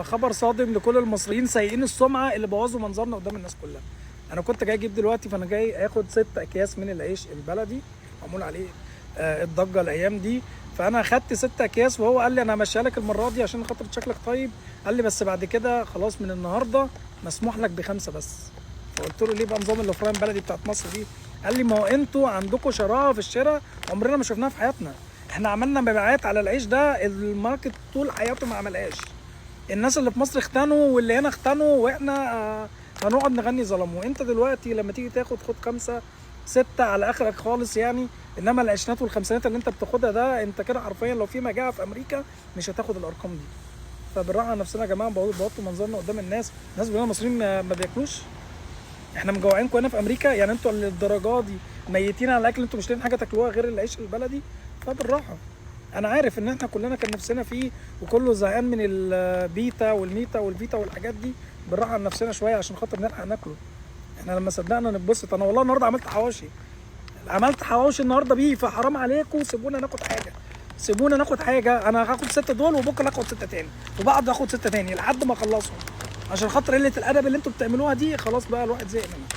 خبر صادم لكل المصريين سيئين السمعه اللي بوظوا منظرنا قدام الناس كلها. انا كنت جاي اجيب دلوقتي، فانا جاي اخد 6 اكياس من العيش البلدي معمول عليه الضجه الايام دي. فانا اخدت 6 اكياس، وهو قال لي انا همشيها لك المره دي عشان خاطر شكلك طيب. قال لي بس بعد كده خلاص من النهارده مسموح لك ب5 بس. فقلت له ليه بقى نظام الافرايم بلدي بتاعت مصر دي؟ قال لي ما هو انتوا عندكم شراهه في الشراء عمرنا ما شفناها في حياتنا. احنا عملنا مبيعات على العيش ده الماركت طول حياته ما عملهاش. الناس اللي في مصر اختنوا واللي هنا اختنوا، واحنا هنقعد نغني ظلموا. انت دلوقتي لما تيجي تاخد خد 5 6 على اخرك خالص يعني. انما العشرينات والخمسينات اللي انت بتاخدها ده انت كده حرفيا لو في مجاعه في امريكا مش هتاخد الارقام دي. فبالراحه على نفسنا يا جماعه، بوطوا منظرنا قدام الناس. الناس بيقولوا المصريين ما بياكلوش. احنا مجوعينكم هنا في امريكا يعني؟ انتوا للدرجه دي ميتين على الاكل؟ انتوا مش لاقيين حاجه تاكلوها غير العيش البلدي؟ فبالراحه. انا عارف ان احنا كلنا كان نفسنا فيه، وكله زهقان من البيتا والميتا والفيتا والحاجات دي. بالراحه على نفسنا شويه عشان خاطر نلحق ناكله. احنا لما صدقنا نتبسط. انا والله النهارده عملت حواوشي النهارده بيه، فحرام عليكم سيبونا ناخد حاجه. سيبونا ناخد حاجه. انا هاخد 6 دول وبكره هاخد 6 تاني، وبعد اخد 6 تاني لحد ما اخلصهم. عشان خاطر قله الادب اللي انتوا بتعملوها دي خلاص بقى الواحد زهق منها.